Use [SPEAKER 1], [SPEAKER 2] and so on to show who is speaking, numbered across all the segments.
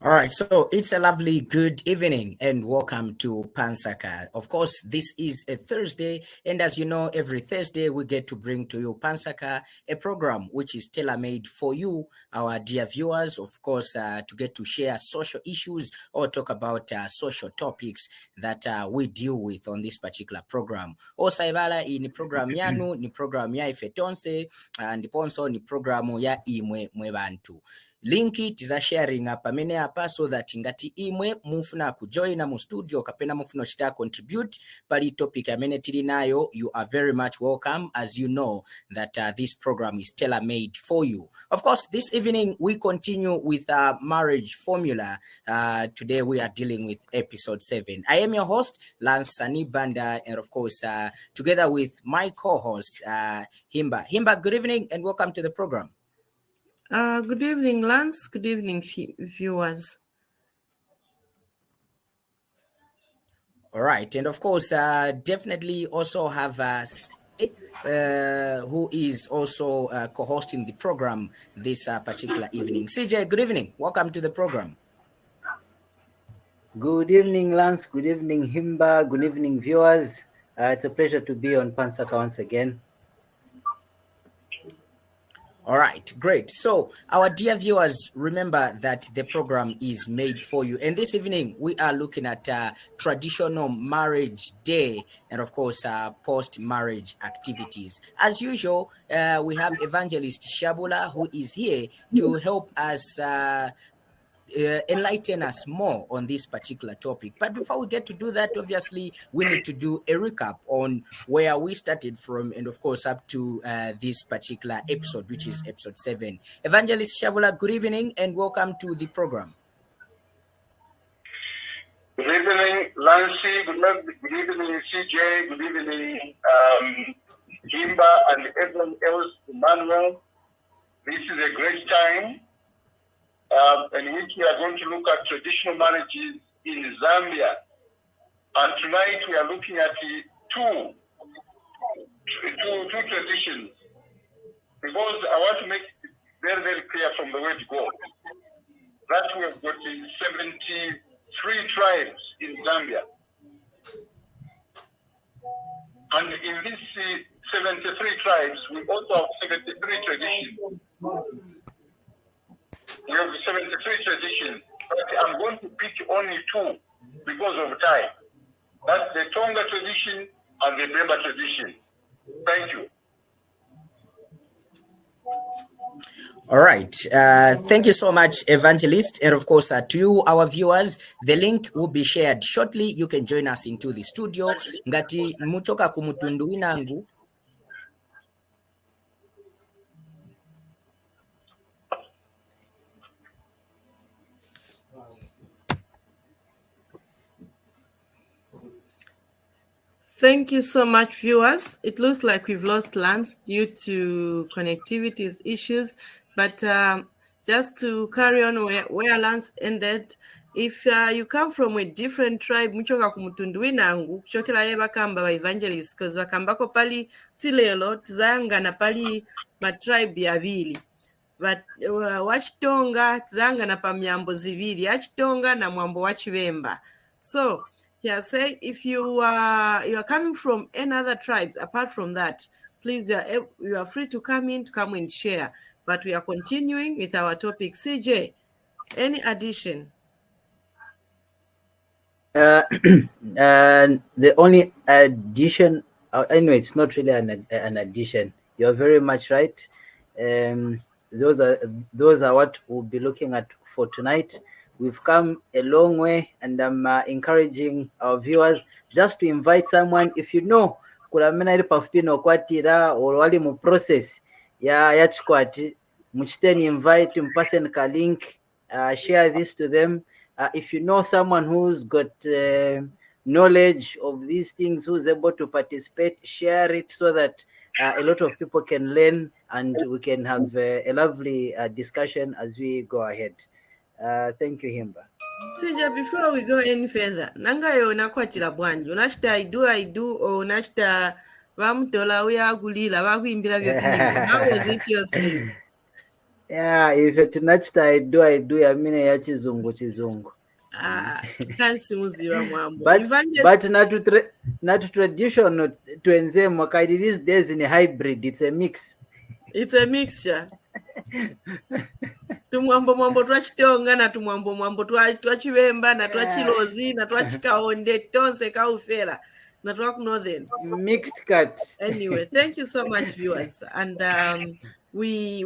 [SPEAKER 1] All right, so it's a lovely good evening and welcome to NSAKA. Of course, this is a Thursday, and as you know, every Thursday we get to bring to you NSAKA, a program which is tailor-made for you, our dear viewers, of course, to get to share social issues or talk about social topics that we deal with on this particular program. Osaivala ni program yanu, ni program ya ifetonse, ndiponso ni programu ya imwe mwebantu. Linki tiza sharing pamene apa so that ngati imwe mufuna kujoina mu studio kapena mufuna chita contribute pali topic amene tili nayo, you are very much welcome, as you know that this program is tailor-made for you. Of course, this evening we continue with marriage formula. Today we are dealing with episode 7. I am your host, Lance Sanibanda, and of course together with my co-host Himba. Himba, good evening and welcome to the program.
[SPEAKER 2] Good evening, Lance. Good evening, viewers.
[SPEAKER 1] All right, and of course, definitely also have who is also co-hosting the program this particular evening. CJ, good evening. Welcome to the program.
[SPEAKER 3] Good evening, Lance. Good evening, Himba. Good evening, viewers. It's a pleasure to be on NSAKA once again.
[SPEAKER 1] All right, great. So our dear viewers, remember that the program is made for you. And this evening, we are looking at traditional marriage day and, of course, post-marriage activities. As usual, we have Evangelist Shabula, who is here to help us enlighten us more on this particular topic. But before we get to do that, obviously, we need to do a recap on where we started from and, of course, up to this particular episode, which is episode 7. Evangelist Shavula, good evening and welcome to the program.
[SPEAKER 4] Good evening, Lancy. Good evening, CJ. Good evening, Himba and everyone else, Emmanuel. This is a great time. In which we are going to look at traditional marriages in Zambia. And tonight we are looking at two traditions. Because I want to make it very, very clear from the word go that we have got 73 tribes in Zambia. And in these 73 tribes, we also have 73 traditions. We have 73 traditions, but I'm going to pick only 2 because of time. That's the Tonga tradition and the Bemba tradition. Thank you.
[SPEAKER 1] All right. Thank you so much, Evangelist. And of course, to you, our viewers, the link will be shared shortly. You can join us into the studio. Ngati muchoka kumutundu inangu.
[SPEAKER 2] Thank you so much, viewers. It looks like we've lost Lance due to connectivity issues, but just to carry on where Lance ended, if you come from a different tribe, muchoka kumutundu winangu, kuchokera ye bakamba ba evangelist, because bakambako pali tilelo, tizanga na pali matribe yabili. But wachitonga, tizanga na pamyambo zivili, achitonga na mwambo wachibemba. So, yeah, say if you are coming from any other tribes apart from that, please you are free to come and share. But we are continuing with our topic. CJ, any addition?
[SPEAKER 3] The only addition, anyway, it's not really an addition. You're very much right. Those are what we'll be looking at for tonight. We've come a long way, and I'm encouraging our viewers just to invite someone. If you know, kulamena ili pafupino kwatira or wali mu process ya chikwati, muchiteni invite, mpase nka link, share this to them. If you know someone who's got knowledge of these things, who's able to participate, share it so that a lot of people can learn and we can have a lovely discussion as we go ahead. Thank you, Himba.
[SPEAKER 2] Sija, before we go any further, nanga yo nakwatira bwanji, unashita I do, or unashita vamutola uya agulila, wakuimbira vyo pinimbo. How was it yours, please?
[SPEAKER 3] Yeah, if tinachita I do yamine ya chizungu.
[SPEAKER 2] Kansi muziva mwambo.
[SPEAKER 3] But not traditional twenzemo kaidi these days in hybrid, it's a mix.
[SPEAKER 2] It's a mixture. Tumwambo twachitonga na tumwambo twachivemba na twachilozi na twachikaonde tonse kaufera na twakunorthern.
[SPEAKER 3] Mixed cut.
[SPEAKER 2] Anyway, thank you so much, viewers, and we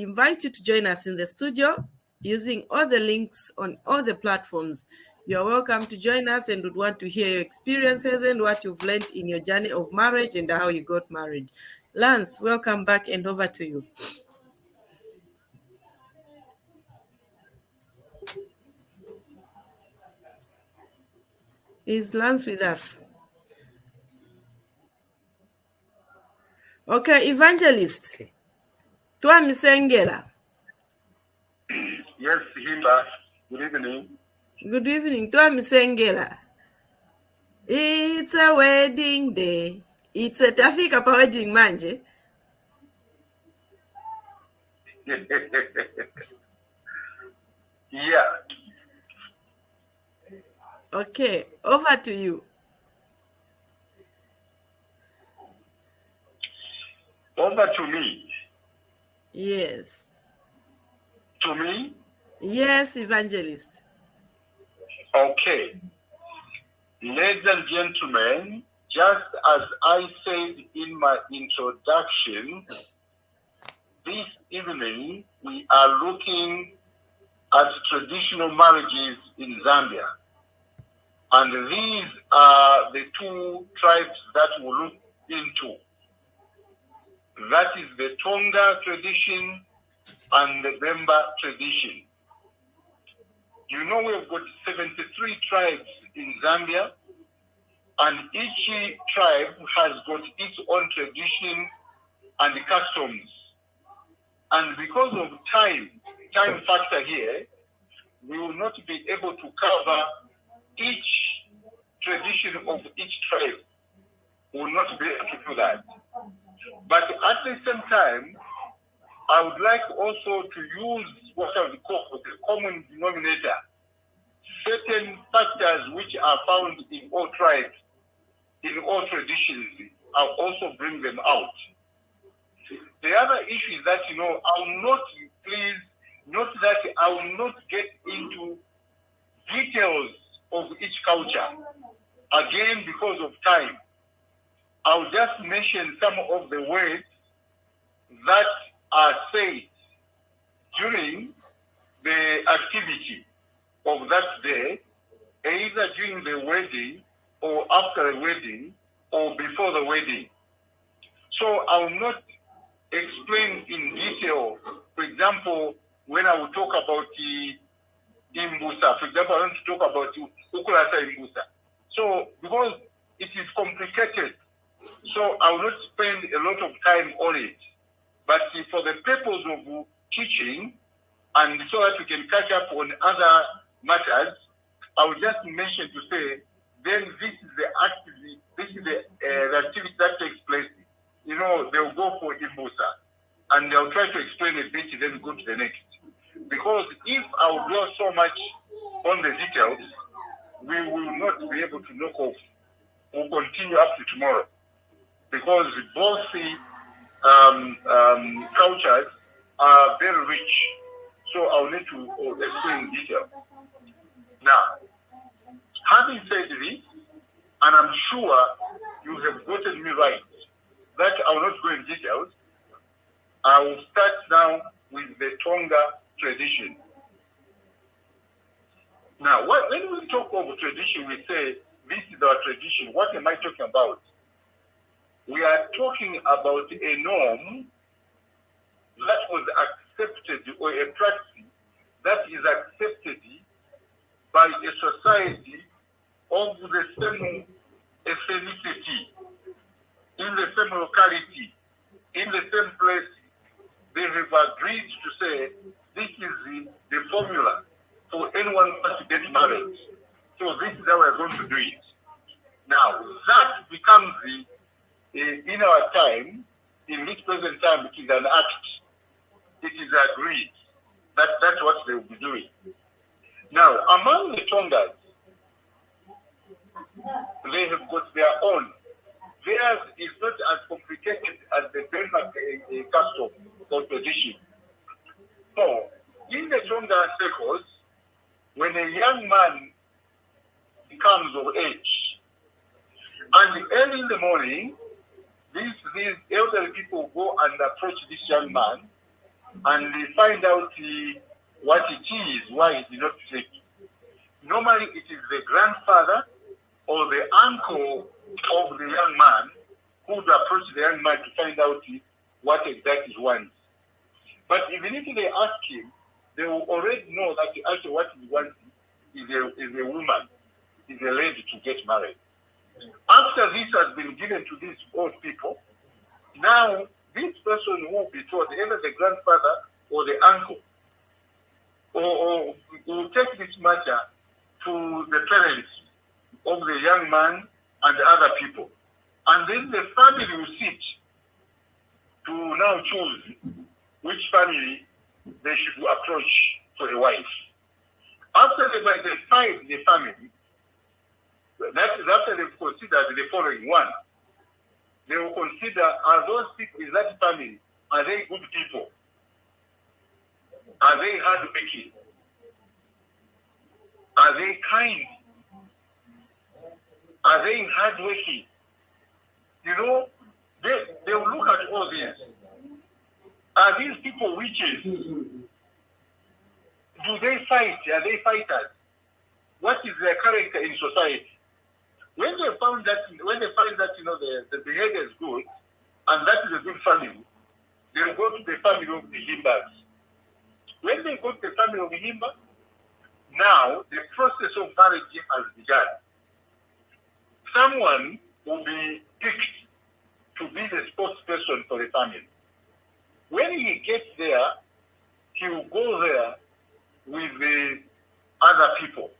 [SPEAKER 2] invite you to join us in the studio using all the links on all the platforms. You're welcome to join us, and would want to hear your experiences and what you've learned in your journey of marriage and how you got married. Lance, welcome back, and over to you. Is Lance with us? Okay, Evangelist. Twamisengela.
[SPEAKER 4] Yes, Himba. Good evening.
[SPEAKER 2] Good evening. Twamisengela. It's a wedding day. It's a tafika pa wedding manje.
[SPEAKER 4] Yeah.
[SPEAKER 2] Okay, over to you.
[SPEAKER 4] Over to me.
[SPEAKER 2] Yes.
[SPEAKER 4] To me?
[SPEAKER 2] Yes, Evangelist.
[SPEAKER 4] Okay. Ladies and gentlemen, just as I said in my introduction, this evening we are looking at traditional marriages in Zambia. And these are the two tribes that we'll look into. That is the Tonga tradition and the Bemba tradition. You know, we've got 73 tribes in Zambia, and each tribe has got its own tradition and customs. And because of time factor here, we will not be able to cover each tradition of each tribe. We will not be able to do that. But at the same time, I would like also to use what I would call the common denominator. Certain factors which are found in all tribes, in all traditions, I'll also bring them out. The other issue is that, I will not, please, note that I will not get into details of each culture. Again, because of time, I'll just mention some of the words that are said during the activity of that day, either during the wedding or after the wedding or before the wedding. So I will not explain in detail. For example, when I will talk about the Imbusa, for example, I want to talk about Ukulasa Imbusa. So because it is complicated, so I will not spend a lot of time on it. But for the purpose of teaching, and so that we can catch up on other matters, I will just mention to say, then this is the activity, the activity that takes place. They will go for Imbusa, and they'll try to explain a bit, then go to the next. Because if I will dwell so much on the details, we will not be able to knock off. We'll continue up to tomorrow. Because both the cultures are very rich. So I'll need to explain in detail. Now, having said this, and I'm sure you have gotten me right, that I will not go in details. I will start now with the Tonga tradition. Now, when we talk of tradition, we say, this is our tradition. What am I talking about? We are talking about a norm that was accepted, or a practice that is accepted by a society of the same ethnicity, in the same locality, in the same place. They have agreed to say, this is the formula for anyone who wants to get married. So this is how we're going to do it. Now, that becomes in our time, in this present time, it is an act. It is agreed that that's what they will be doing. Now, among the Tongas, they have got their own. Theirs is not as complicated as the Denmark custom or tradition. So, in the Tonga circles, when a young man comes of age, and early in the morning, these elderly people go and approach this young man, and they find out what it is, why he did not sleep. Normally, it is the grandfather or the uncle of the young man who would approach the young man to find out what exactly he wants. But even if they ask him, they will already know that actually what he wants is a woman, is a lady to get married. After this has been given to these old people, now this person will be told, either the grandfather or the uncle, or will take this matter to the parents of the young man and the other people. And then the family will sit to now choose which family they should approach for a wife. After they find the family, that is after they've considered the following one. They will consider, are those people in that family, are they good people? Are they hardworking? Are they kind? Are they hardworking? You know, they will look at all this. Are these people witches? Do they fight? Are they fighters? What is their character in society? When they find that, the behavior is good, and that is a good family, they will go to the family of the Himbas. When they go to the family of the Himba, now the process of marriage has begun. Someone will be picked to be the spokesperson for the family. When he gets there, he will go there with the other people,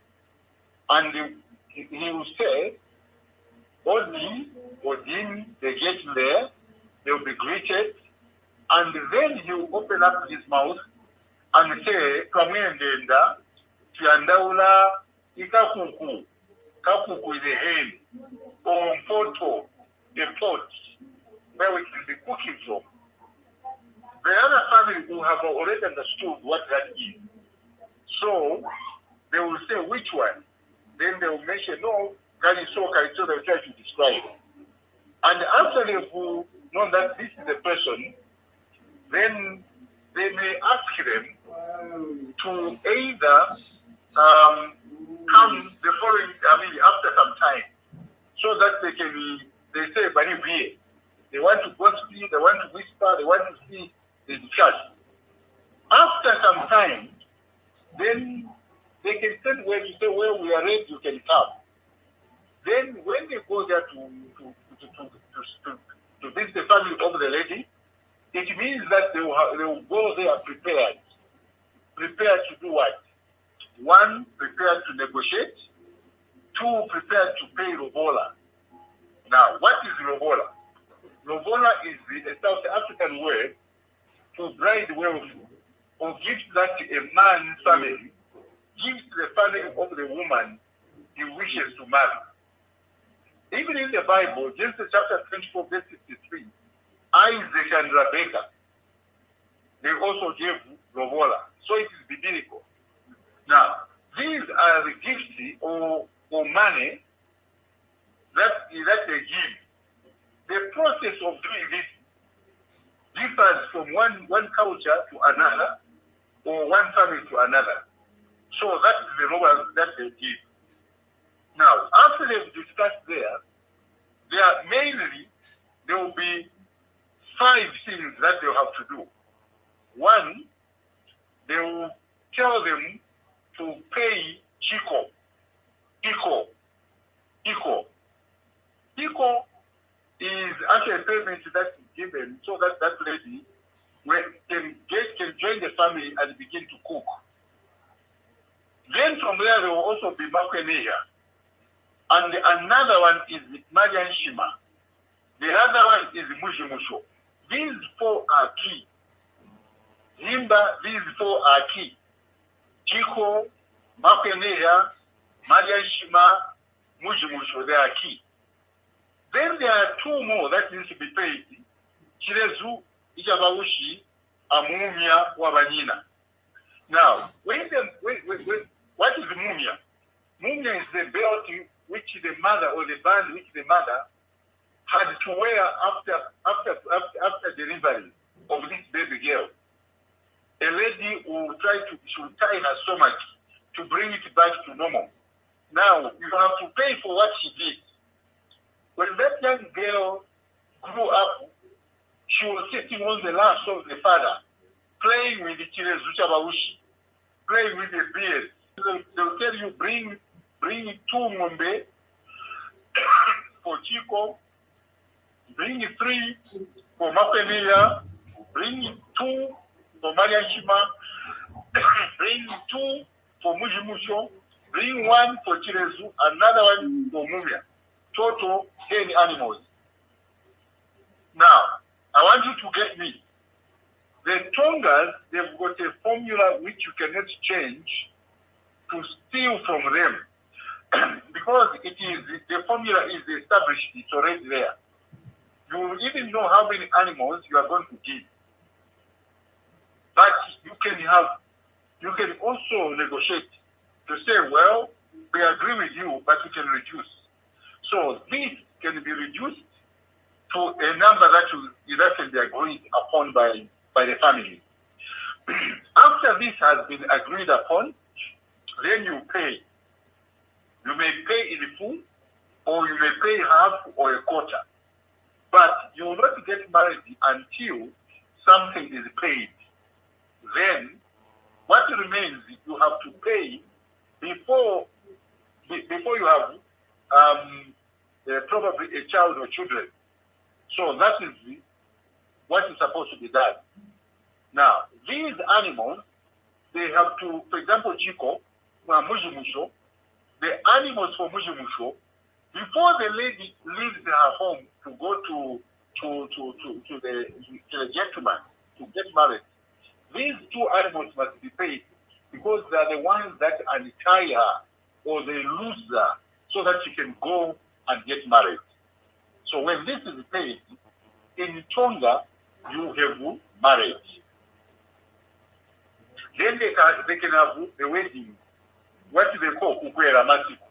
[SPEAKER 4] and he will say, Odin, they get there, they will be greeted, and then he will open up his mouth and say, Kamwendenda, Tiandaula, Ikakuku, Kakuku is a hen, or Mpoto, a pot, where we can be cooking from. The other family will have already understood what that is. So they will say which one. Then they will mention, no, Kanisoka, so they will try to describe. And after they've known that this is the person, then they may ask them to either come the following, after some time, so that they say, Bani, they want to gossip, they want to whisper, they want to see the discuss. After some time, then they can send where to say, well, we are ready, you can come. Then when they go there to visit the family of the lady, it means that they will go there prepared. Prepared to do what? One, prepared to negotiate. Two, prepared to pay Lobola. Now, what is Lobola? Lobola is a South African word for bride wealth, or gift that a man's family gives to the family of the woman he wishes to marry. Even in the Bible, Genesis chapter 24, verse 63, Isaac and Rebecca, they also gave Lobola. So it is biblical. Now, these are the gifts or money that they give. The process of doing this differs from one culture to another, or one family to another. So that is the role that they give. Now, after they've discussed there will be 5 things that they'll have to do. One, they will tell them to pay Chico. Chico is actually a payment that's given so that that lady can join the family and begin to cook. Then from there, there will also be Makweneya. And another one is Marian Shima. The other one is Mushimusho. These 4 are key. Himba, these four are key. Chiko, Makeneya, Mariashima, Mujimusho, they are key. Then there are two more that needs to be paid. Chirezu, Ijabawushi, Amumia, Wabanyina. Now, what is Mumia? Mumia is the belt which the mother or the band which the mother had to wear after delivery of this baby girl. A lady will should tie her stomach to bring it back to normal. Now, you have to pay for what she did. When that young girl grew up, she was sitting on the laps of the father, playing with the Chirezuchabawushi, playing with the beard. They'll tell you, bring 2 ng'ombe for Chico, bring 3 for Mapelia, bring 2 for Mariashima, bring 2 for Mujimusho, bring 1 for Chirezu, another one for Mumia. Total 10 animals. Now, I want you to get me. The Tongas, they've got a formula which you cannot change to steal from them. Because the formula is established, it's already there. You will even know how many animals you are going to give. But you can also negotiate to say, well, we agree with you, but we can reduce. So this can be reduced to a number that can be agreed upon by the family. After this has been agreed upon, then you pay. You may pay in full, or you may pay half or a quarter. But you will not get married until something is paid. Then, what remains, you have to pay before you have probably a child or children. So that is what is supposed to be done. Now, these animals, they have to, for example, Chico, Mujimusho, the animals for Mujimusho, before the lady leaves her home to go to the gentleman to get married, these 2 animals must be paid because they are the ones that untie her or they lose her so that she can go and get married. So when this is paid, in Tonga, you have marriage. Then they can have the wedding, what they call kukwera masiku.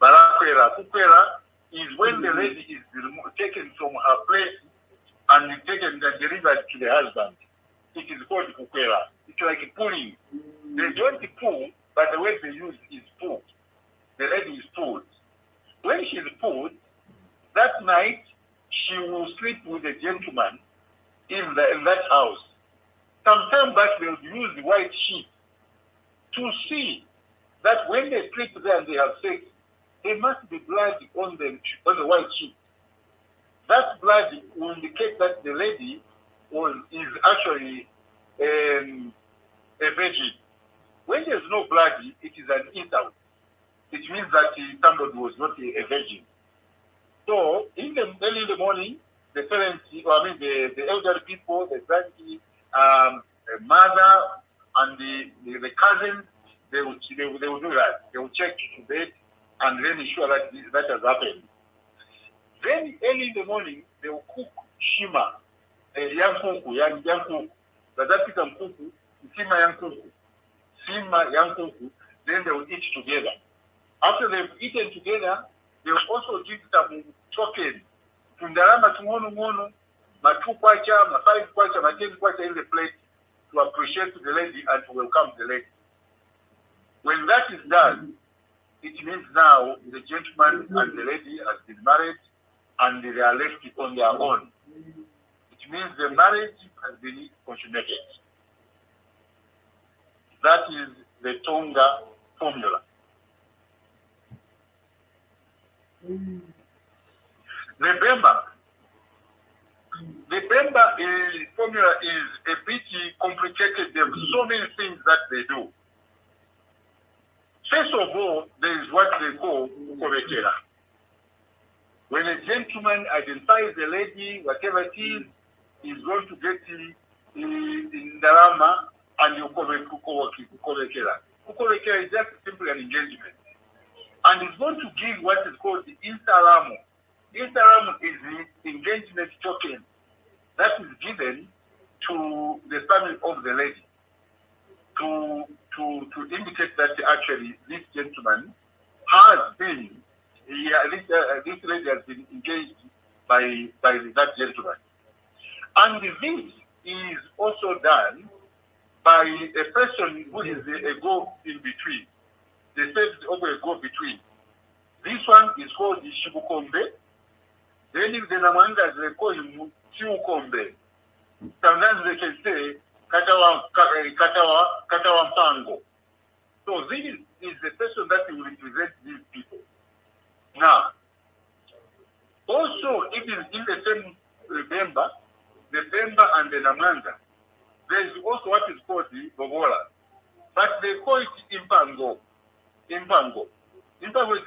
[SPEAKER 4] Barakwera. Kukwera is when the lady is taken from her place and taken and delivered to the husband. It is called kukwera. It's like pulling. They don't pull, but the word they use is pull. The lady is pulled. When she is pulled, that night she will sleep with a gentleman in that house. Sometime back they will use the white sheet to see that when they sleep there and they have sex, there must be blood on the white sheet. That blood will indicate that the lady is actually a virgin. When there's no blood, it is an insult. It means that somebody was not a virgin. So early in the morning, the parents, the elderly people, the grandkids, the mother and the cousins, they will do that. They will check to bed and then ensure that that has happened. Then early in the morning, they will cook shima, young kuku. That's kuku, shima young kuku. Shima young kuku. Then they will eat together. After they've eaten together, they will also give some token. Tundarama tumono, matu kwacha, ma5 kwacha, ma10 kwacha in the plate to appreciate the lady and to welcome the lady. When that is done, it means now the gentleman and the lady has been married and they are left on their own. It means the marriage has been consummated. That is the Tonga formula. The Bemba formula is a bit complicated. There are so many things that they do. First of all, there is what they call Kovetera. When a gentleman identifies the lady, whatever it is, he's going to get Ndalama and Kukolekela. Kukolekela is just simply an engagement. And it's going to give what is called the Insalamu. Insalamu is the engagement token that is given to the family of the lady to indicate that actually this gentleman has been, this lady has been engaged by that gentleman. And this is also done by a person who is a go-in-between. They say of a go-between. This one is called the Shibukombe. Then if the Namangas, they call him Chiukombe. Sometimes they can say Katawa Mpango. So this is the person that will represent these people. Now, also it is in the same Bemba and the Namanga. There is also what is called the Bogola. But they call it Impango. Impango is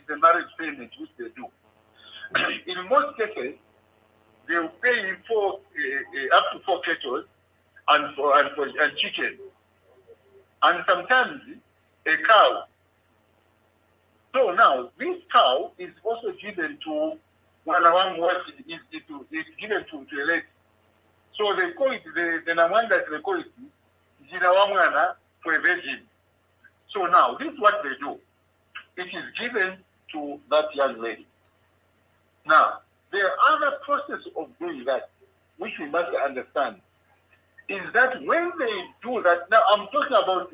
[SPEAKER 4] the marriage payment which they do. In most cases, they will pay for up to 4 cattle and chicken, and sometimes a cow. So now this cow is also given to what is given to a lady. So they call it the Namanda, they call it Jinawamwana for a virgin. So now this is what they do. It is given to that young lady. Now, there are other process of doing that, which we must understand, is that when they do that, now I'm talking about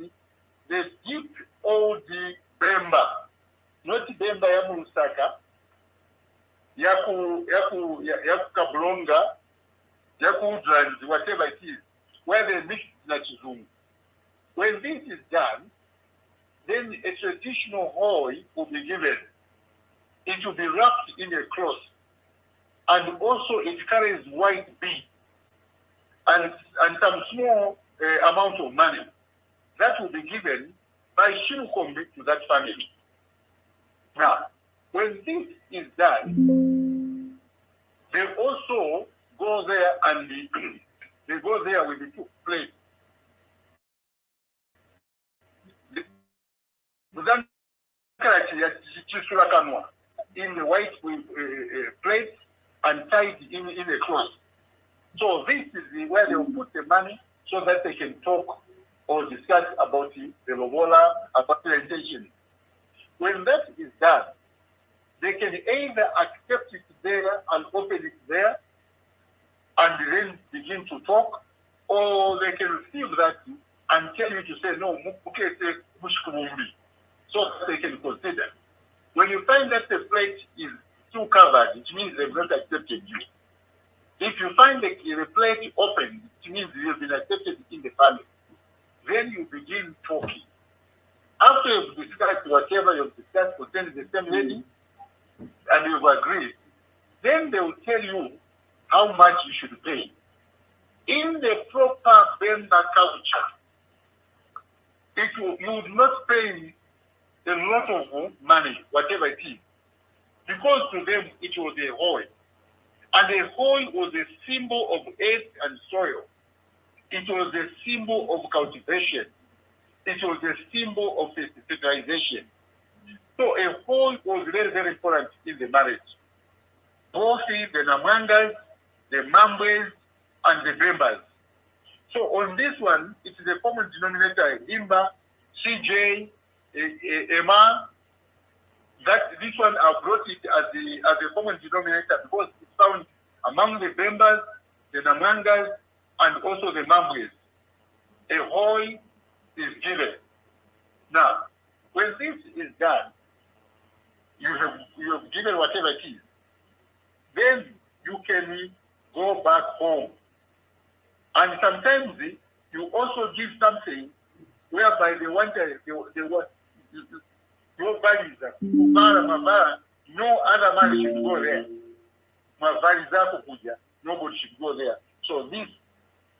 [SPEAKER 4] the deep old Bemba, not Bemba ya Musaka, Yaku Kablonga, Yaku Udrans, whatever it is, where they mix Nachizungu. When this is done, then a traditional hoi will be given. It will be wrapped in a cloth, and also it carries white bead and some small amount of money that will be given by Shinukombi to that family. Now, when this is done, they also go there and they go there with the 2 plates. In the white plate and tied in a cloth. So this is where they will put the money so that they can talk or discuss about the lobola, about the intention. When that is done, they can either accept it there and open it there and then begin to talk, or they can receive that and tell you to say, no, so that they can consider. When you find that the plate is too covered, it means they've not accepted you. If you find the plate open, it means you've been accepted in the family. Then you begin talking. After you've discussed whatever you've discussed concerning the same lady, and you've agreed, then they will tell you how much you should pay. In the proper Bemba culture, you would not pay a lot of money, whatever it is, because to them it was a hoi. And a hoi was a symbol of earth and soil. It was a symbol of cultivation. It was a symbol of fertilization. So a hoi was very, very important in the marriage. Both the Namangas, the Mambres, and the Bembas. So on this one, it is a common denominator, Imba, CJ, Emma, that this one I brought it as a common denominator because it's found among the Bembas, the Namangas, and also the Mambres. A hoi is given. Now, when this is done, you have given whatever it is. Then you can go back home. And sometimes you also give something whereby they want your values, no other man should go there. Nobody should go there. So this,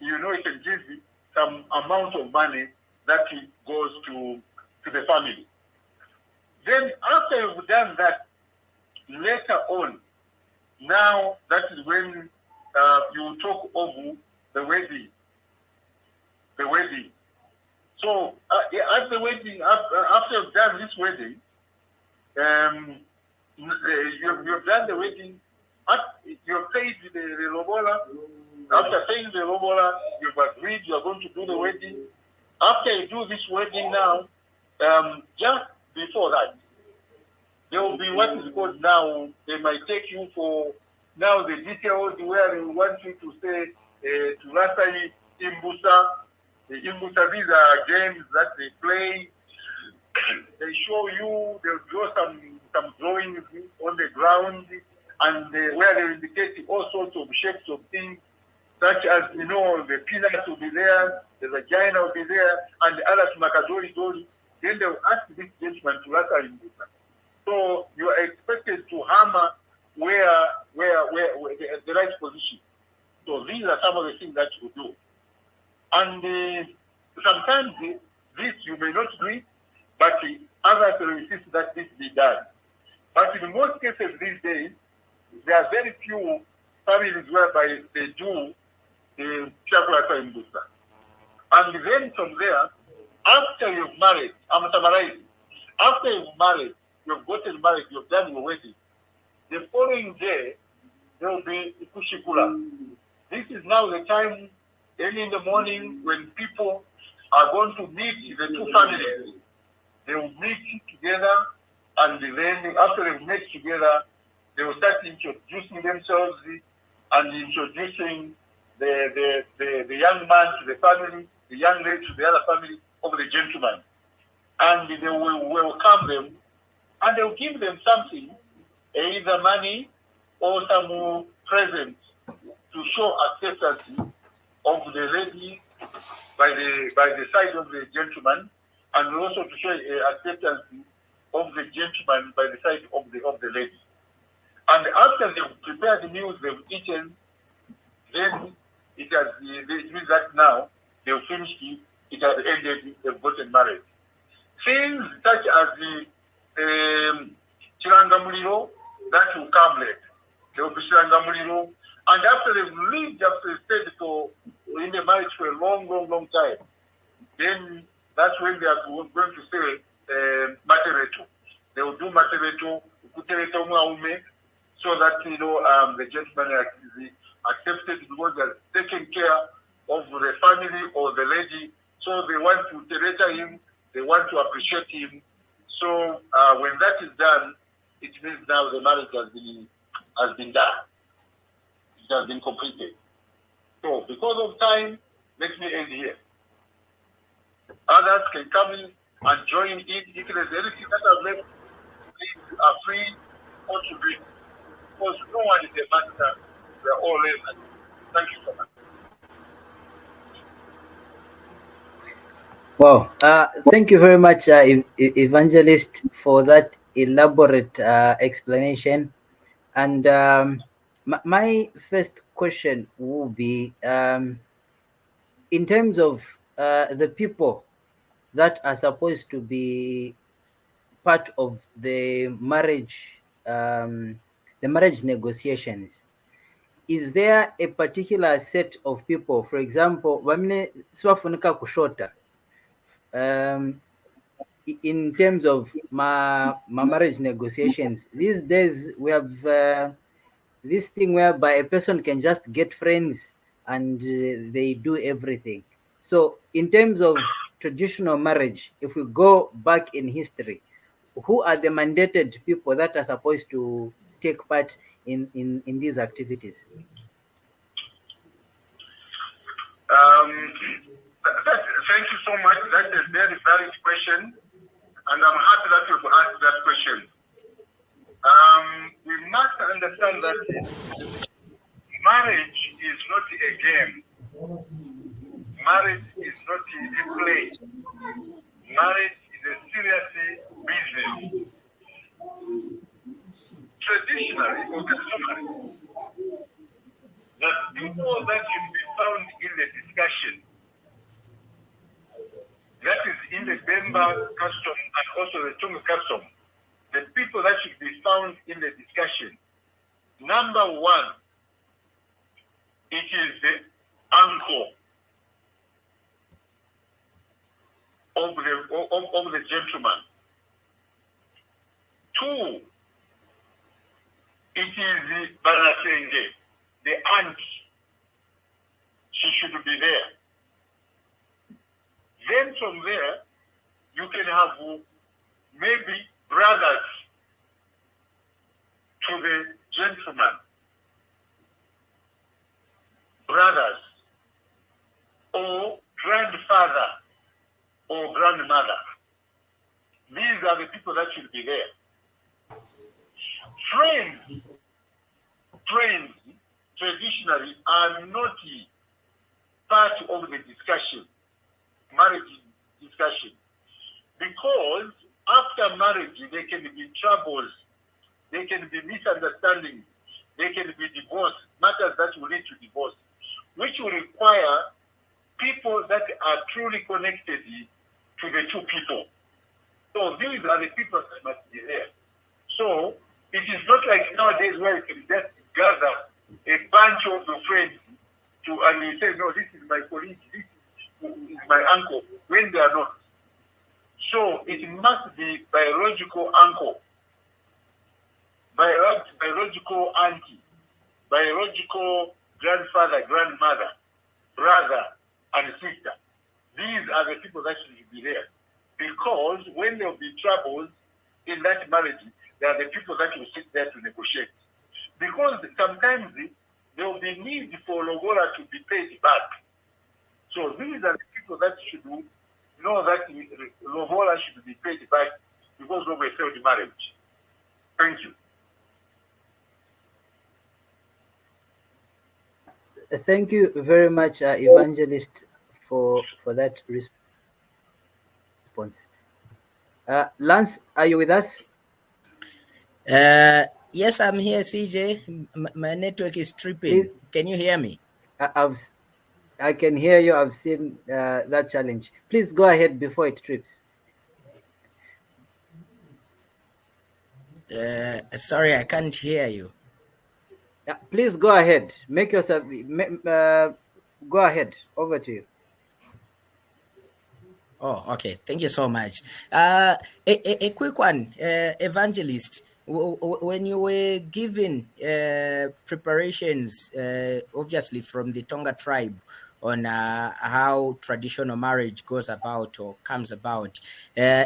[SPEAKER 4] it can give you some amount of money that goes to the family. Then after you've done that, later on, now that is when you talk of the wedding. So at the wedding, after you've done this wedding, you've done the wedding. You've paid the lobola. After paying the lobola, you've agreed you are going to do the wedding. After you do this wedding now, just before that, there will be what is called now, they might take you for now the details where they want you to say to Rasai Imbusa. The Imbusa, these are games that they play. They show you, they'll draw some drawings on the ground, and where they indicate all sorts of shapes of things, such as, the pillars will be there, the vagina will be there, and the other makadori. Then they'll ask this gentleman to Rasai Imbusa. So you are expected to hammer where the right position. So these are some of the things that you do. And sometimes this you may not do it, but others will insist that this be done. But in most cases these days, there are very few families whereby they do the Chakulasa Imbusa. And then from there, after you've married, I'm summarizing, after you've married, you've gotten married, you've done your wedding, the following day, there will be Ikushikula. This is now the time, early in the morning, when people are going to meet the two families. They will meet together, and then after they've met together, they will start introducing themselves and introducing the young man to the family, the young lady to the other family of the gentleman. And they will welcome them, and they will give them something, either money or some presents, to show acceptance of the lady by the side of the gentleman, and also to show acceptance of the gentleman by the side of the lady. And after they've prepared the meals, they've eaten, then it means that now they've finished it has ended, they've gotten married. Things such as the Chirangamuliro, that will come later. There will be Chirangamuliro, and after they've lived, after they stayed in the marriage for a long, long, long time, then that's when they are going to say Matereto. They will do Matereto, so that the gentleman is accepted because they are taking care of the family or the lady. So they want to tereta him, they want to appreciate him. So when that is done, it means now the marriage has been done. It has been completed. So because of time, let me end here. Others can come in and join in. If there's anything that I've left, please are free or to read. Because no one is a master. We are all learners. Thank you so much.
[SPEAKER 3] Wow. Thank you very much, Evangelist, for that elaborate explanation. And my first question will be, in terms of the people that are supposed to be part of the marriage negotiations, is there a particular set of people? For example, wamine siwafunika kushota. In terms of my marriage negotiations, these days we have this thing whereby a person can just get friends and they do everything. So in terms of traditional marriage, if we go back in history, who are the mandated people that are supposed to take part in these activities?
[SPEAKER 4] Thank you so much. That's a very valid question, and I'm happy that you've asked that question. We must understand that marriage is not a game. Marriage is not a play. Marriage is a serious business. Traditionally, or customary, the people that should be found in the discussion, that is in the Bemba custom and also the Tunga custom, the people that should be found in the discussion, number one, it is uncle of the gentleman. 2, it is the Banasenge, the aunt. She should be there. Then from there, you can have maybe brothers to the gentleman. Brothers, or grandfather, or grandmother. These are the people that should be there. Friends traditionally are not part of the discussion, marriage discussion, because after marriage there can be troubles, there can be misunderstandings, there can be divorce, matters that will lead to divorce, which will require people that are truly connected to the two people. So these are the people that must be there. So it is not like nowadays where you can just gather a bunch of your friends and you say, no, this is my colleague, this is my uncle, when they are not. So it must be biological uncle, biological auntie, biological grandfather, grandmother, brother, and sister. These are the people that should be there. Because when there will be troubles in that marriage, they are the people that will sit there to negotiate. Because sometimes there will be need for Logola to be paid back. So these are the people that should know that Logola should be paid back because of a failed marriage. Thank you.
[SPEAKER 3] Thank you very much, Evangelist, for that response. Lance, are you with us?
[SPEAKER 1] Yes, I'm here, CJ. My network is tripping. Can you hear me?
[SPEAKER 3] I can hear you. I've seen that challenge. Please go ahead before it trips.
[SPEAKER 1] Sorry, I can't hear you.
[SPEAKER 3] Please go ahead. Make yourself. Go ahead. Over to you.
[SPEAKER 1] Oh, okay. Thank you so much. A quick one, Evangelist. When you were given preparations, obviously from the Tonga tribe, on how traditional marriage goes about or comes about,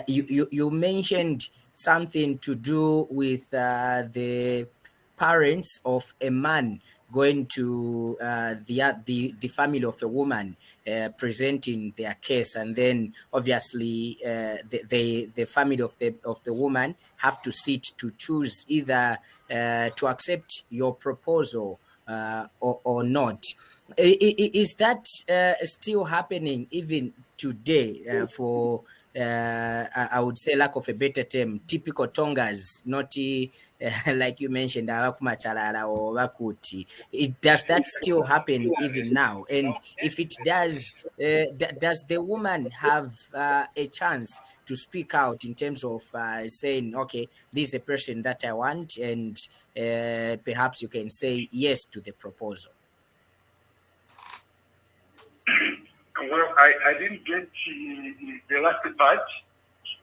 [SPEAKER 1] you mentioned something to do with the parents of a man going to the family of a woman, presenting their case, and then obviously the family of the woman have to sit to choose either to accept your proposal or not. Is that still happening even today for I would say, lack of a better term, typical Tongas, not like you mentioned, Awakumacharara or Wakuti? Does that still happen even now? And if it does, does the woman have a chance to speak out in terms of saying, okay, this is a person that I want, and perhaps you can say yes to the proposal?
[SPEAKER 4] Well, I didn't get the last part,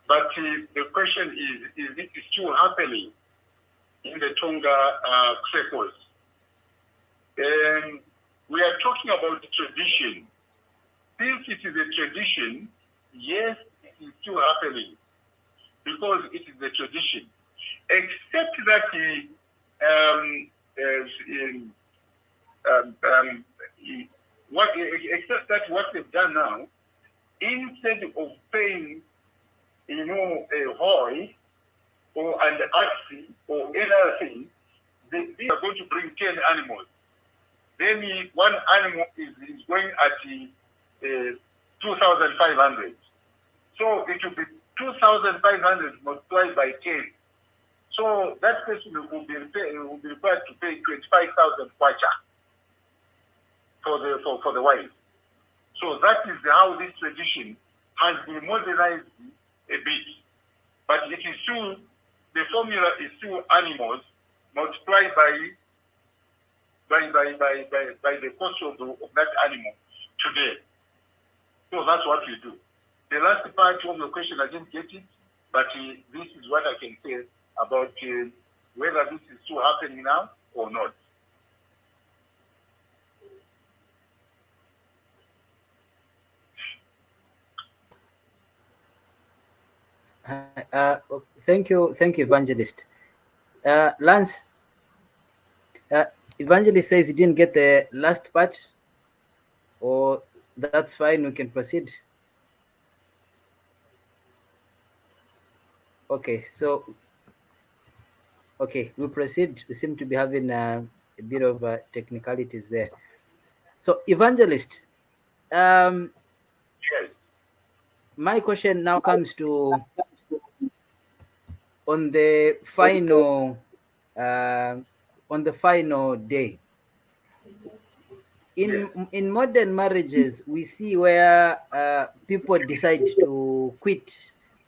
[SPEAKER 4] but the question is it still happening in the Tonga circles? We are talking about the tradition. Since it is a tradition, yes, it is still happening because it is a tradition. Except that what they've done now, instead of paying, a hoy or an axe or any other thing, they are going to bring 10 animals. Then one animal is going at 2,500. So it will be 2,500 multiplied by 10. So that person will be required to pay 25,000 kwacha for the wife. So that is how this tradition has been modernized a bit. But it is still, the formula is still animals multiplied by by the cost of that animal today. So that's what we do. The last part of the question, I didn't get it, but this is what I can say about whether this is still happening now or not.
[SPEAKER 3] Thank you, Evangelist. Lance, Evangelist says he didn't get the last part, or that's fine, we can proceed. Okay, so we proceed. We seem to be having a bit of technicalities there. So, Evangelist,
[SPEAKER 4] Yes.
[SPEAKER 3] my question now comes to on the final day. In modern marriages, we see where people decide to quit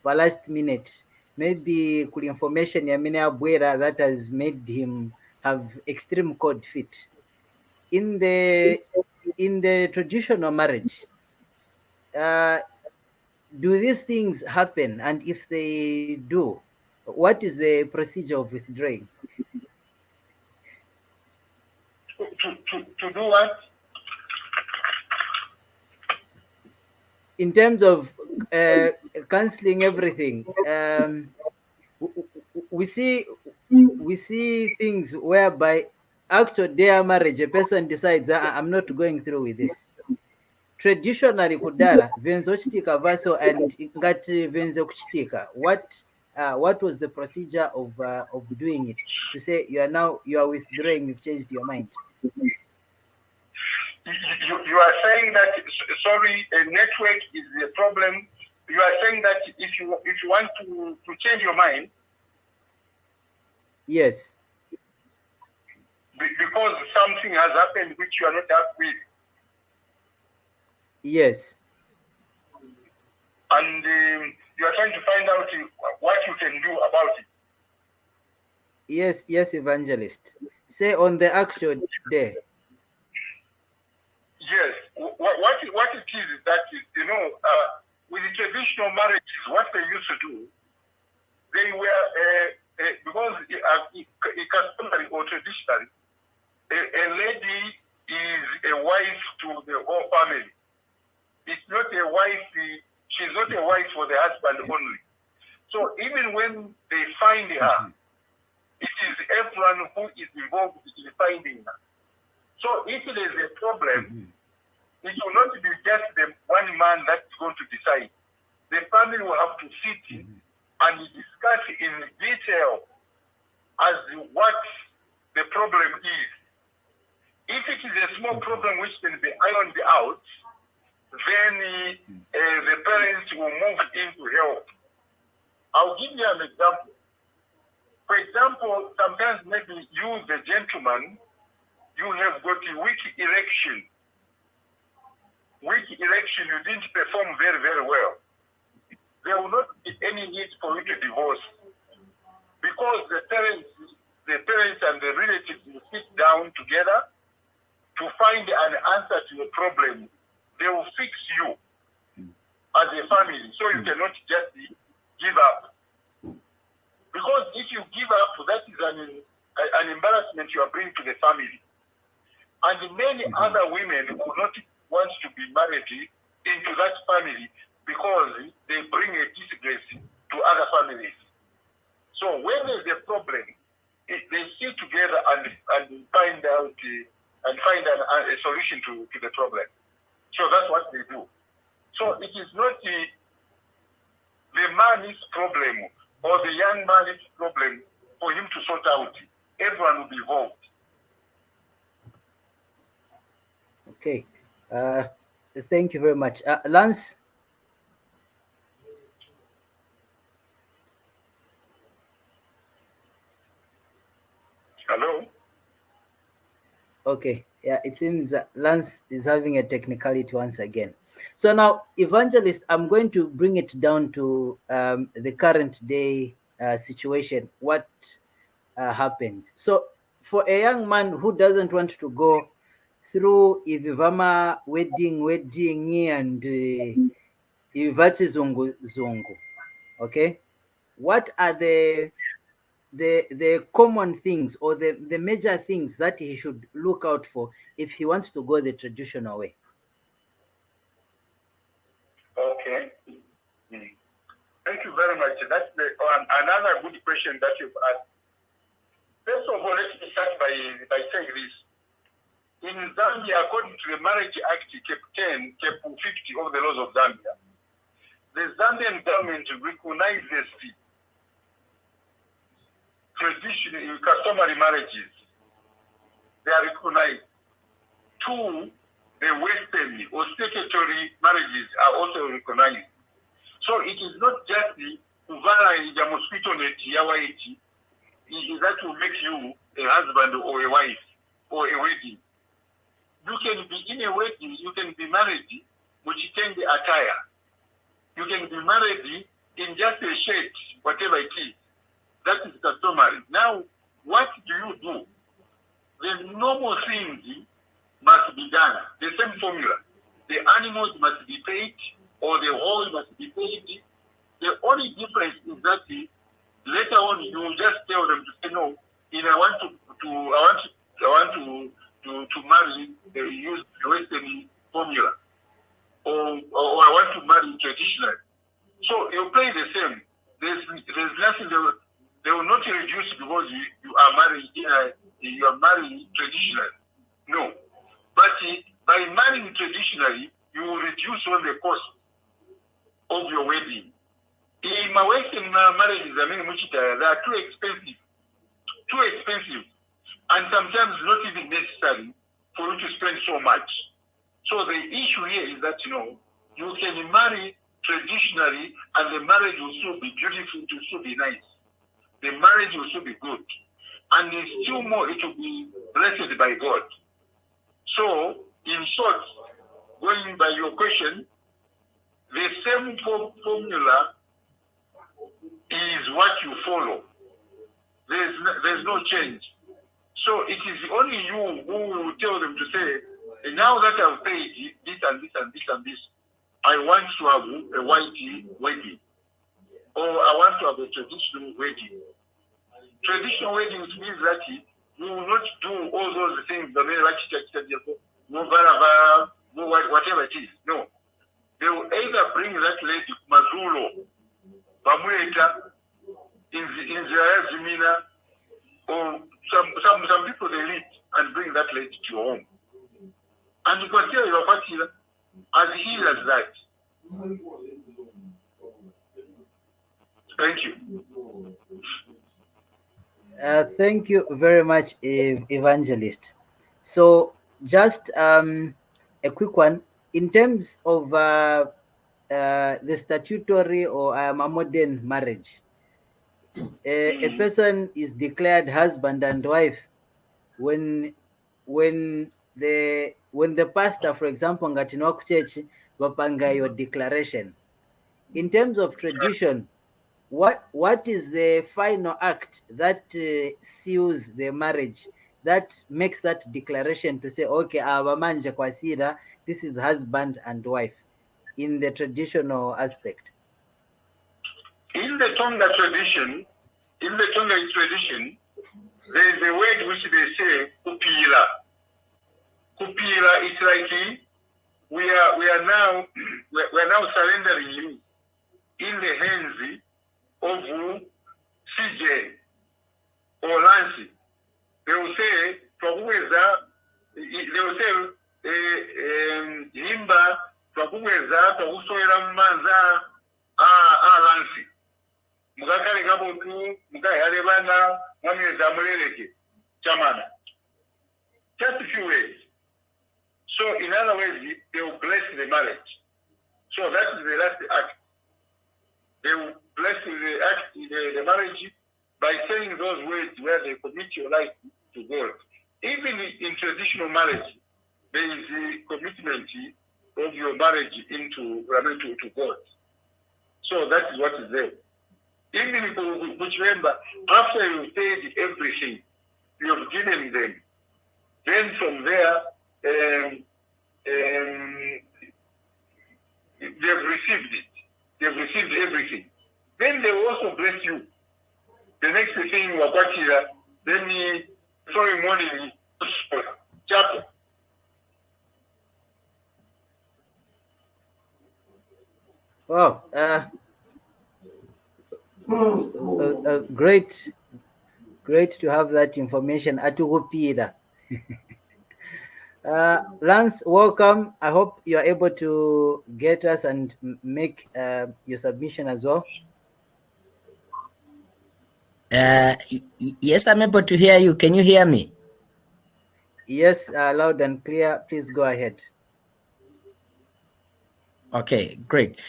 [SPEAKER 3] for last minute. Maybe kuli information ya mine abwera that has made him have extreme cold feet. In the traditional marriage, do these things happen? And if they do, what is the procedure of withdrawing?
[SPEAKER 4] To do what?
[SPEAKER 3] In terms of canceling everything, we see things whereby after their marriage, a person decides, I'm not going through with this. Traditionally, kudala venzo kuchitika vaso and ngati venzo kuchitika. What was the procedure of doing it? To say you are withdrawing, you've changed your mind.
[SPEAKER 4] You are saying that, sorry, network is the problem. You are saying that if you want to change your mind.
[SPEAKER 3] Yes.
[SPEAKER 4] Because something has happened which you are not happy with.
[SPEAKER 3] Yes.
[SPEAKER 4] And you are trying to find out what you can do about it.
[SPEAKER 3] Yes, Evangelist. Say on the actual day.
[SPEAKER 4] Yes. What it is that, with the traditional marriages, what they used to do, they were, because customary or traditionally, a lady is a wife to the whole family. It's not a wife, she's not a wife for the husband only. So even when they find her, it is everyone who is involved in finding her. So if there is a problem, it will not be just the one man that's going to decide. The family will have to sit and discuss in detail as to what the problem is. If it is a small problem which can be ironed out, then the parents will move in to help. I'll give you an example. For example, sometimes maybe you, the gentleman, you have got a weak erection. You didn't perform very, very well. There will not be any need for you to divorce, because the parents and the relatives will sit down together to find an answer to your problem. They will fix you as a family, so you cannot just give up. Because if you give up, that is an embarrassment you are bringing to the family. And many other women will not want to be married into that family because they bring a disgrace to other families. So when there's a problem, they sit together and find out and find a solution to the problem. So that's what they do. So it is not the man's problem or the young man's problem for him to sort out. Everyone will be involved.
[SPEAKER 3] Okay. Thank you very much. Lance?
[SPEAKER 4] Hello?
[SPEAKER 3] Okay. Yeah, it seems Lance is having a technicality once again. So now, Evangelist, I'm going to bring it down to the current day situation. What happens? So for a young man who doesn't want to go through Ivivama wedding and Ivachi Zungu, okay? What are the common things or the major things that he should look out for if he wants to go the traditional way?
[SPEAKER 4] Okay. Thank you very much. That's another good question that you've asked. First of all, let me start by saying this. In Zambia, according to the Marriage Act, Cap 10, Cap 50 of the laws of Zambia, the Zambian government recognizes traditional customary marriages. They are recognized. Two, the Western or statutory marriages are also recognized. So it is not just the Uvara the mosquito net yawaiti that will make you a husband or a wife or a wedding. You can be in a wedding, you can be married, which can be attire. You can be married in just a shirt, whatever it is. That is customary. Now, what do? The normal things must be done. The same formula. The animals must be paid, or the whole must be paid. The only difference is that later on you will just tell them to say no. I want to marry use the Western formula, or I want to marry traditional. So you play the same. There's nothing they will not reduce because you are marrying traditional. No, but by marrying traditionally, you will reduce all the cost of your wedding. In my Western marriages, they are too expensive, and sometimes not even necessary for you to spend so much. So the issue here is that you can marry traditionally, and the marriage will still be beautiful, it will still be nice. The marriage will still be good, and still more, it will be blessed by God. So, in short, going by your question, the same formula is what you follow. There's no change. So it is only you who will tell them to say, now that I've paid this and this and this and this, I want to have a white wedding, or I want to have a traditional wedding. Traditional wedding means that you will not do all those things, whatever it is. No. They will either bring that lady Mazulo, Bamueta, in Zimina, or some people they lead and bring that lady to your home. And you can tell your party as easy as that. Thank you.
[SPEAKER 3] Thank you very much, Evangelist. So just a quick one. In terms of the statutory or a modern marriage, a person is declared husband and wife when the pastor, for example, ngatinwa church bapanga your declaration. In terms of tradition, what is the final act that seals the marriage, that makes that declaration to say, okay, abamanja kwasira, this is husband and wife in the traditional aspect?
[SPEAKER 4] In the Tonga tradition, there is a word which they say kupila. Kupila is like we are now surrendering you in the hands of CJ or Lancy. They will say, Himba, Twakuweza, Twakusoera Manza, Lancy. Mugakale Gabotu, Mugayarebana, Mwameza Muleleke, Chamana. Just a few words. So, in other words, they will bless the marriage. So, that is the last act. They will bless the marriage by saying those words where they commit your life to God. Even in traditional marriage, there is a commitment of your marriage to God. So that is what is there. Even if you remember, after you paid everything, you have given them. Then from there, they've received it. They've received everything. Then they will also bless you. The next thing, Wakatira, then the following morning, chapter.
[SPEAKER 3] Wow. Great to have that information. Atukupira. Lance, welcome. I hope you are able to get us and make your submission as well.
[SPEAKER 1] Yes, I'm able to hear you. Can you hear me?
[SPEAKER 3] Yes, loud and clear. Please go ahead.
[SPEAKER 1] Okay, great.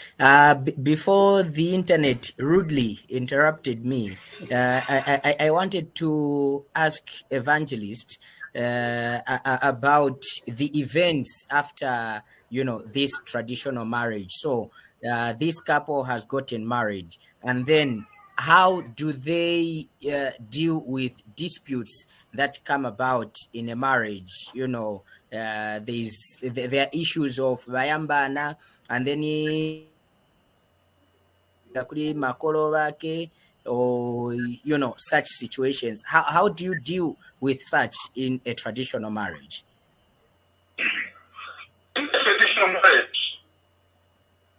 [SPEAKER 1] Before the internet rudely interrupted me, I wanted to ask Evangelist about the events after, this traditional marriage. So this couple has gotten married, and then how do they deal with disputes that come about in a marriage? There are issues of bayambana, and then kuri makolo bake, or such situations. How do you deal with such in a traditional marriage?
[SPEAKER 4] In the traditional marriage,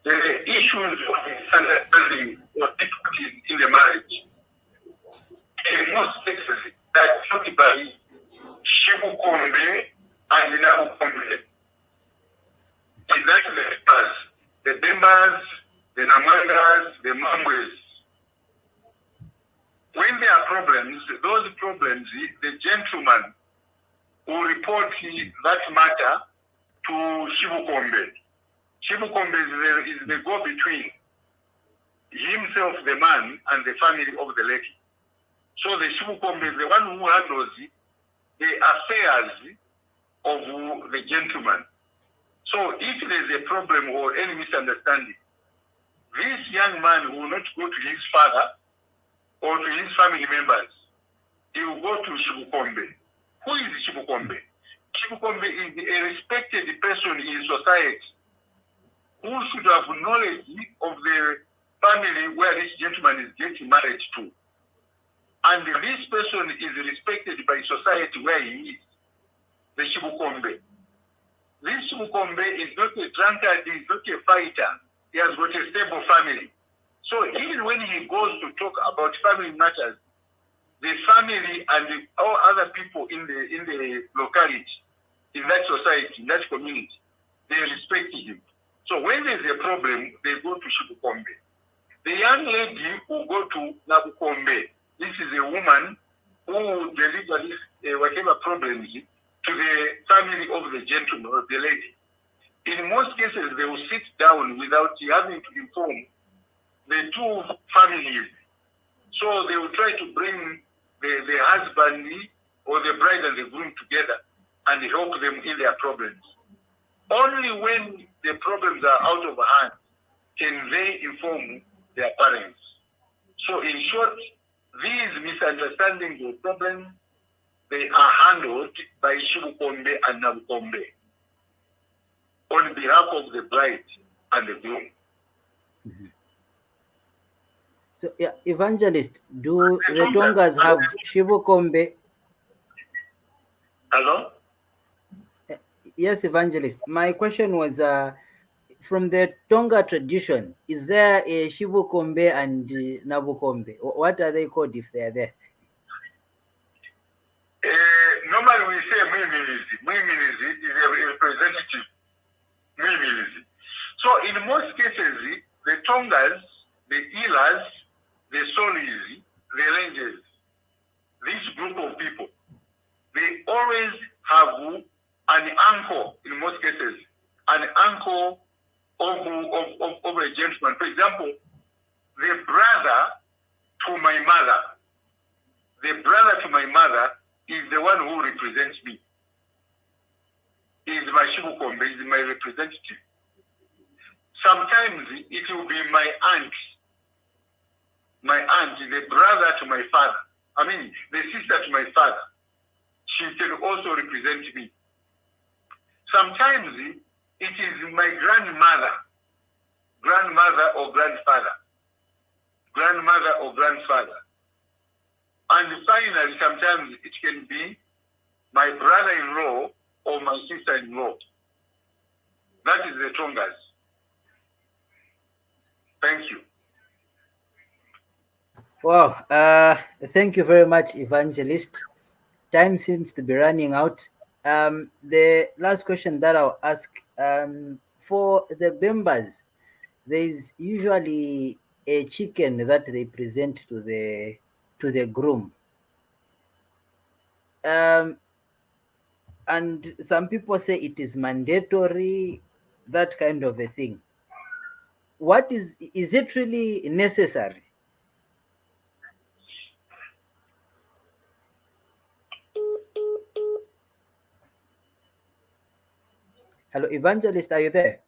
[SPEAKER 4] the issues of misunderstanding or difficulties in the marriage, in most cases, that talked by Shibukombe and Nabukombe. In that respect, the Bembas, the Namangas, the Mambwes, when there are problems, those problems, the gentleman will report that matter to Shibukombe. Shibukombe is the go-between himself, the man, and the family of the lady. So the Shibukombe is the one who handles the affairs of the gentleman. So if there's a problem or any misunderstanding, this young man will not go to his father or to his family members. He will go to Shibukombe. Who is Shibukombe? Shibukombe is a respected person in society who should have knowledge of the family where this gentleman is getting married to. And this person is respected by society where he is, the Shibukombe. This Shibukombe is not a drunkard, he is not a fighter. He has got a stable family. So even when he goes to talk about family matters, the family and all other people in the locality, in that society, in that community, they respect him. So when there's a problem, they go to Shibukombe. The young lady will go to Nabukombe. This is a woman who will deliver this, whatever problems to the family of the gentleman or the lady. In most cases, they will sit down without having to inform the two families. So they will try to bring the husband or the bride and the groom together and help them in their problems. Only when the problems are out of hand can they inform their parents. So in short, these misunderstandings or problems, they are handled by Shibukombe and Nabukombe on behalf of the bride and the groom.
[SPEAKER 3] Mm-hmm. So, yeah, Evangelist, do the Tongas have Shibukombe?
[SPEAKER 4] Hello?
[SPEAKER 3] Yes, Evangelist. My question was, from the Tonga tradition, is there a Shibukombe and Nabukombe? What are they called if they are there?
[SPEAKER 4] Normally we say Mimilizi. Mimilizi is a representative. Mimilizi. So in most cases, the Tongas, the Ilas, the Solis, the Rangers, this group of people, they always have an uncle in most cases, an uncle of a gentleman. For example, the brother to my mother is the one who represents me. He is my Shibukombe, he is my representative. Sometimes it will be my aunt, the brother to my father. I mean, the sister to my father. she can also represent me. Sometimes it is my grandmother or grandfather, and finally sometimes it can be my brother-in-law or my sister-in-law. That is the Tongas. Thank you.
[SPEAKER 3] Wow. Thank you very much, Evangelist. Time seems to be running out. The last question that I'll ask, for the Bembas, there is usually a chicken that they present to the groom. And some people say it is mandatory, that kind of a thing. What is it really necessary? Hello, Evangelist, are you there?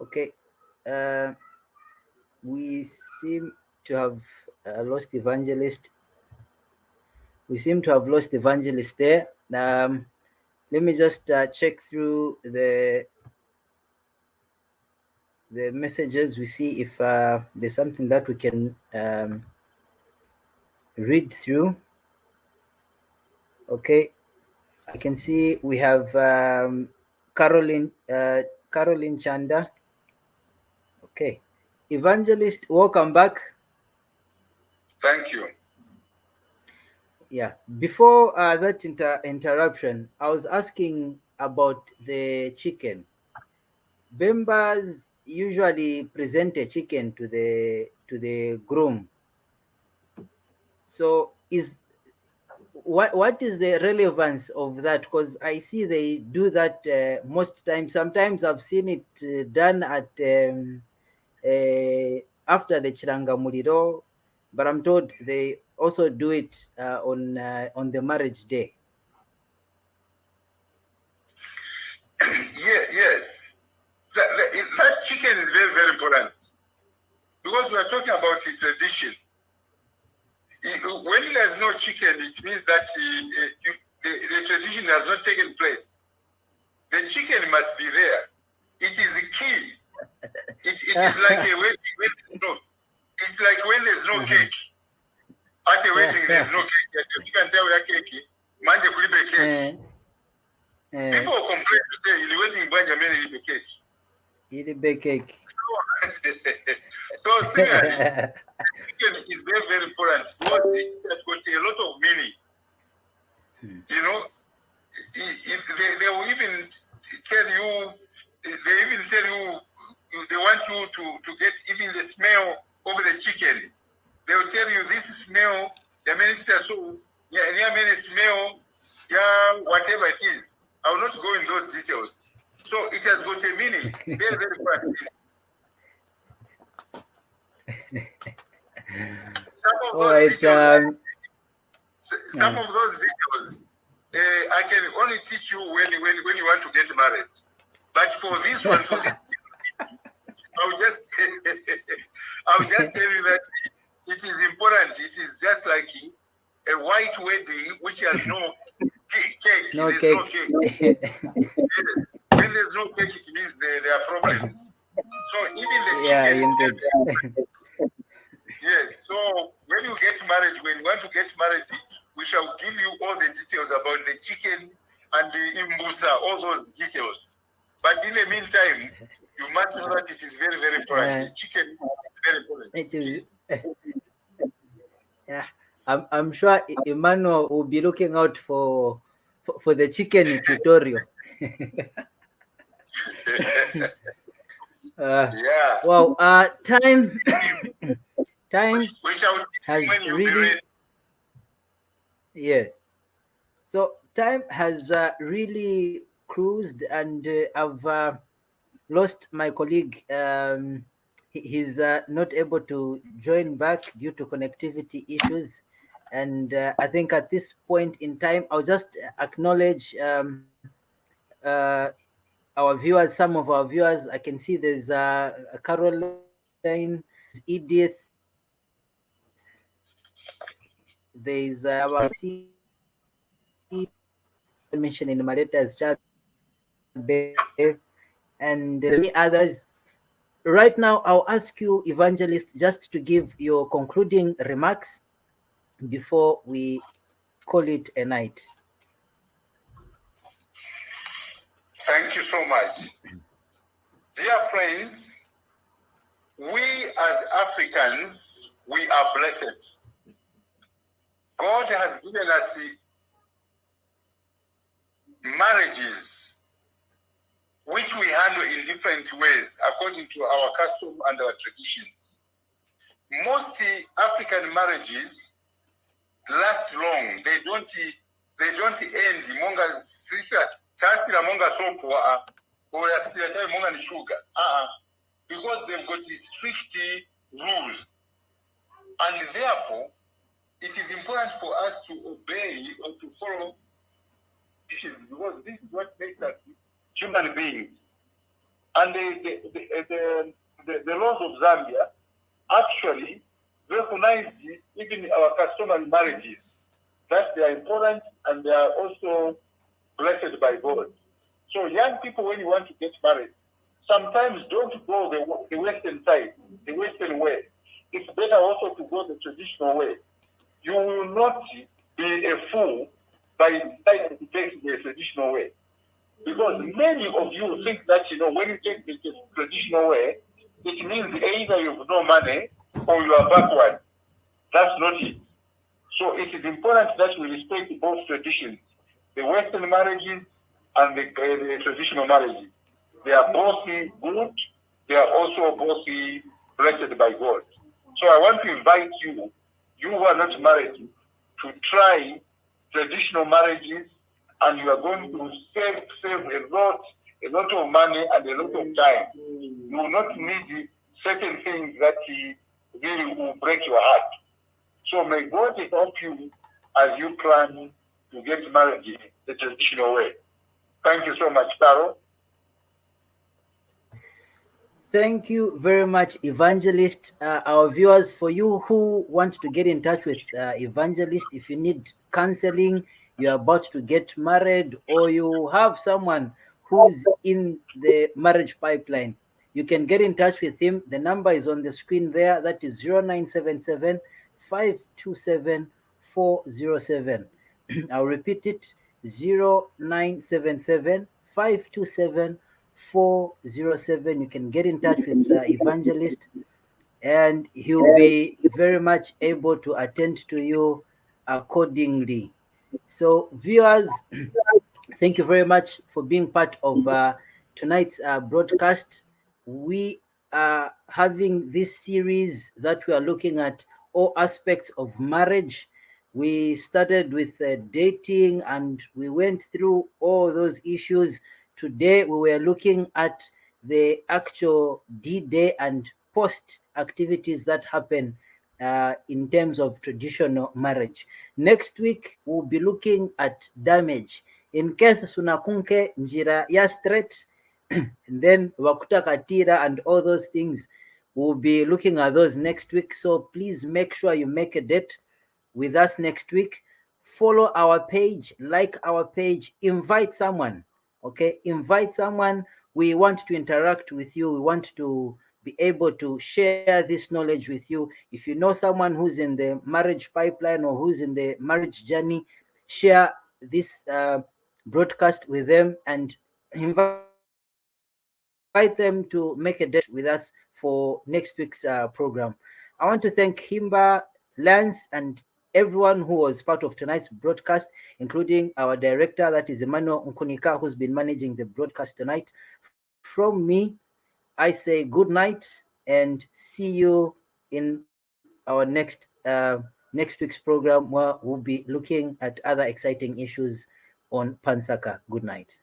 [SPEAKER 3] Okay. We seem to have lost Evangelist. We seem to have lost Evangelist there. Let me just check through the messages. We see if there's something that we can read through. Okay, I can see we have Caroline Chanda. Okay, Evangelist, welcome back.
[SPEAKER 4] Thank you.
[SPEAKER 3] Yeah, before that interruption, I was asking about the chicken. Bembas usually present a chicken to the groom. So what is the relevance of that? Because I see they do that most times. Sometimes I've seen it done at after the Chiranga Muriro, but I'm told they also do it on the marriage day.
[SPEAKER 4] Yes. That chicken is very, very important because we are talking about the tradition. When there's no chicken, it means that the tradition has not taken place. The chicken must be there. It is key. It is like a wedding when there's no. It's like when there's no cake. At a wedding, there's no cake. You can tell your cake. Manje kulibe cake. People complain to say, "In the wedding, Benjamin is the cake."
[SPEAKER 3] Ilibe cake.
[SPEAKER 4] So similarly, chicken is very, very important because it has got a lot of meaning. You know, they will even tell you, they want you to get even the smell of the chicken. They will tell you this smell, the minister so, yeah, smell, yeah, whatever it is. I will not go in those details. So it has got a meaning, very, very important. Some of those videos, I can only teach you when you want to get married. But for this one, I'll just tell you that it is important. It is just like a white wedding which has no cake.
[SPEAKER 3] No
[SPEAKER 4] there's
[SPEAKER 3] cake.
[SPEAKER 4] No cake. Yes. When there's no cake, it means there are problems. So even the chicken. Yes. So when you get married, when you want to get married, we shall give you all the details about the chicken and the imbusa, all those details. But in the meantime, you must know that it is very, very important. The chicken is very important.
[SPEAKER 3] It is. Yeah, I'm sure Emmanuel will be looking out for the chicken tutorial.
[SPEAKER 4] Yeah.
[SPEAKER 3] Wow. Time has really. Yes. So time has really cruised, and I've lost my colleague. He's not able to join back due to connectivity issues. And I think at this point in time, I'll just acknowledge our viewers, some of our viewers. I can see there's Caroline, Edith, There is our mentioned in my letters, Chabe, and many others. Right now, I'll ask you, Evangelist, just to give your concluding remarks before we call it a night.
[SPEAKER 4] Thank you so much. Dear friends, we as Africans, we are blessed. God has given us marriages which we handle in different ways according to our custom and our traditions. Most African marriages last long. They don't end. Monga tasira monga sopo or tasira monga ni sugar. Because they've got strict rules, and therefore it is important for us to obey or to follow, because this is what makes us human beings. And the laws of Zambia actually recognize even our customary marriages, that they are important and they are also blessed by God. So young people, when you want to get married, sometimes don't go the Western side, the Western way. It's better also to go the traditional way. You will not be a fool by deciding to take the traditional way. Because many of you think that, when you take the traditional way, it means either you have no money or you are backward. That's not it. So it is important that we respect both traditions, the Western marriages and the traditional marriages. They are both good. They are also both blessed by God. So I want to invite you who are not married, to try traditional marriages, and you are going to save a lot of money and a lot of time. You will not need certain things that really will break your heart. So may God help you as you plan to get married the traditional way. Thank you so much, Carol.
[SPEAKER 3] Thank you very much, Evangelist. Our viewers, for you who want to get in touch with Evangelist, if you need counseling, you're about to get married, or you have someone who's in the marriage pipeline, you can get in touch with him. The number is on the screen there. That is 0977 527 407. I'll repeat it, 0977 527 407. You can get in touch with Evangelist, and he'll be very much able to attend to you accordingly. So, viewers, thank you very much for being part of tonight's broadcast. We are having this series that we are looking at all aspects of marriage. We started with dating and we went through all those issues. Today we were looking at the actual D-Day and post activities that happen in terms of traditional marriage. Next week we'll be looking at damage. In case sunakunke njira ya straight, and then wakutakatira and all those things, we'll be looking at those next week. So please make sure you make a date with us next week. Follow our page, like our page, invite someone. Okay, invite someone. We want to interact with you. We want to be able to share this knowledge with you. If you know someone who's in the marriage pipeline or who's in the marriage journey, share this broadcast with them and invite them to make a date with us for next week's program. I want to thank Himba, Lance, and everyone who was part of tonight's broadcast, including our director, that is Emmanuel Nkunika, who's been managing the broadcast tonight. From me, I say good night and see you in our next week's program, where we'll be looking at other exciting issues on PanSAKA. Good night.